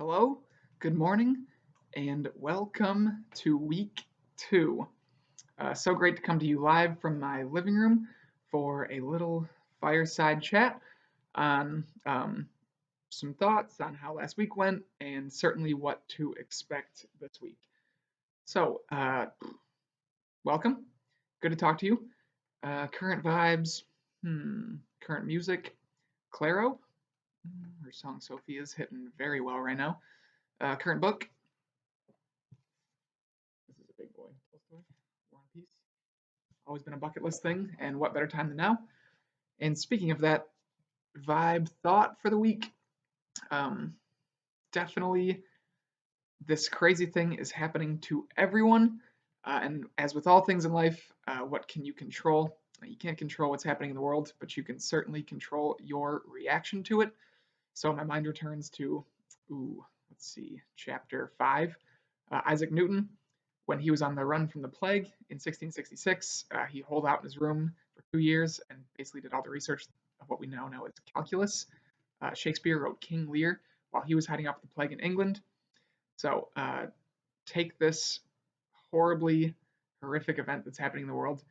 Hello, good morning, and welcome to week 2. So great to come to you live from my living room for a little fireside chat on some thoughts on how last week went and certainly what to expect this week. So, welcome. Good to talk to you. Current vibes, current music. Claro, her song Sophia is hitting very well right now. Current book. This is a big boy. Tolstoy, War and Peace. Always been a bucket list thing, and what better time than now? And speaking of that, vibe thought for the week. Um, Definitely, this crazy thing is happening to everyone. And as with all things in life, what can you control? You can't control what's happening in the world, but you can certainly control your reaction to it. So my mind returns to, let's see, chapter 5. Isaac Newton, when he was on the run from the plague in 1666, he holed out in his room for 2 years and basically did all the research of what we now know as calculus. Shakespeare wrote King Lear while he was hiding out with the plague in England. So take this horribly horrific event that's happening in the world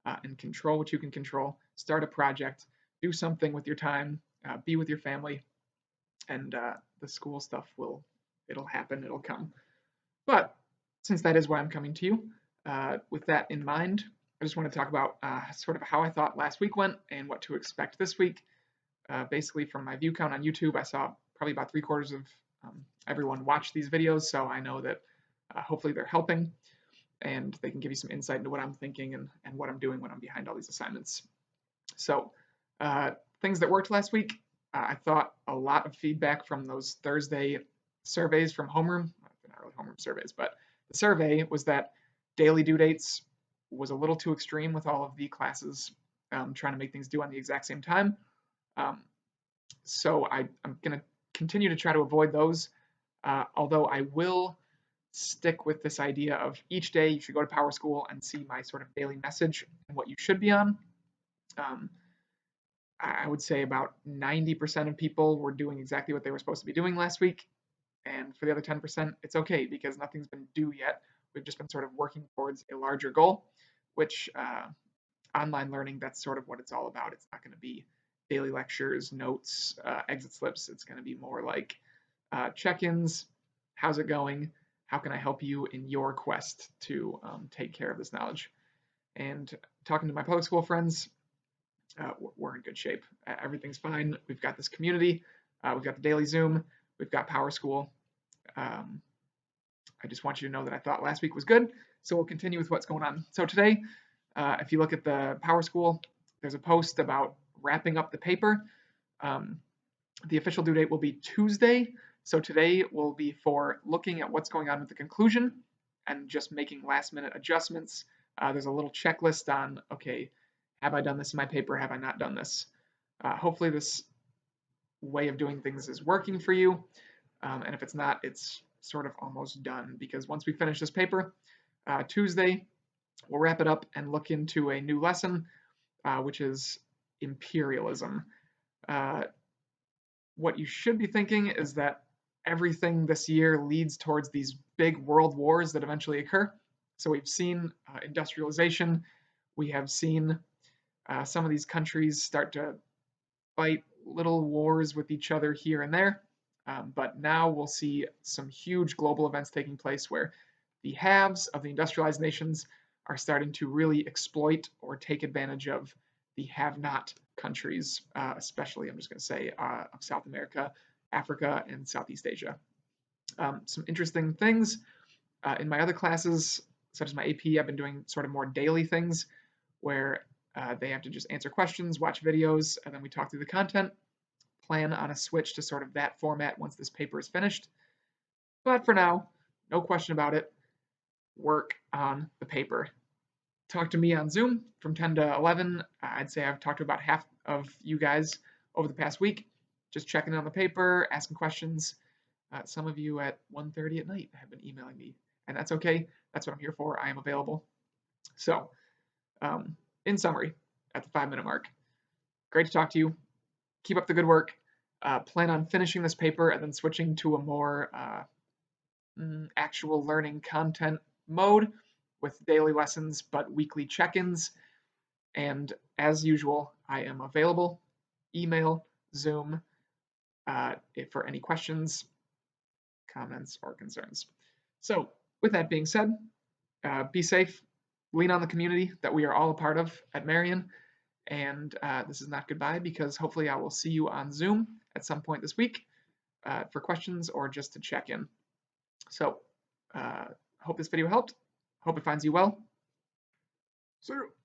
and control what you can control. Start a project, do something with your time, be with your family, and the school stuff it'll happen, it'll come. But since that is why I'm coming to you, with that in mind, I just want to talk about sort of how I thought last week went and what to expect this week. Basically, from my view count on YouTube, I saw probably about 3/4 of everyone watch these videos, so I know that hopefully they're helping and they can give you some insight into what I'm thinking and what I'm doing when I'm behind all these assignments. So, things that worked last week, I thought a lot of feedback from those Thursday surveys from homeroom, not really homeroom surveys, but the survey was that daily due dates was a little too extreme with all of the classes trying to make things due on the exact same time. So I'm going to continue to try to avoid those, although I will stick with this idea of each day you should go to Power School and see my sort of daily message and what you should be on. I would say about 90% of people were doing exactly what they were supposed to be doing last week. And for the other 10%, it's okay because nothing's been due yet. We've just been sort of working towards a larger goal, which online learning, that's sort of what it's all about. It's not going to be daily lectures, notes, exit slips. It's going to be more like check-ins. How's it going? How can I help you in your quest to take care of this knowledge? And talking to my public school friends, we're in good shape. Everything's fine. We've got this community. We've got the daily Zoom. We've got Power School. I just want you to know that I thought last week was good, so we'll continue with what's going on. So today, if you look at the Power School, there's a post about wrapping up the paper. The official due date will be Tuesday, so today will be for looking at what's going on with the conclusion and just making last-minute adjustments. There's a little checklist on, okay, have I done this in my paper? Have I not done this? Hopefully this way of doing things is working for you, and if it's not, it's sort of almost done, because once we finish this paper, Tuesday, we'll wrap it up and look into a new lesson, which is imperialism. What you should be thinking is that everything this year leads towards these big world wars that eventually occur. So we've seen industrialization. We have seen some of these countries start to fight little wars with each other here and there. But now we'll see some huge global events taking place where the haves of the industrialized nations are starting to really exploit or take advantage of the have-not countries, especially, I'm just going to say, of South America, Africa, and Southeast Asia. Some interesting things. In my other classes, such as my AP, I've been doing sort of more daily things where they have to just answer questions, watch videos, and then we talk through the content. Plan on a switch to sort of that format once this paper is finished. But for now, no question about it, work on the paper. Talk to me on Zoom from 10 to 11. I'd say I've talked to about half of you guys over the past week, just checking in on the paper, asking questions. Some of you at 1:30 at night have been emailing me, and that's okay. That's what I'm here for. I am available. So, in summary, at the 5-minute mark, great to talk to you. Keep up the good work. Plan on finishing this paper and then switching to a more actual learning content mode with daily lessons but weekly check-ins. And as usual, I am available, email, Zoom, for any questions, comments, or concerns. So with that being said, be safe, lean on the community that we are all a part of at Marion. And this is not goodbye, because hopefully I will see you on Zoom at some point this week for questions or just to check in. So hope this video helped. Hope it finds you well. See you.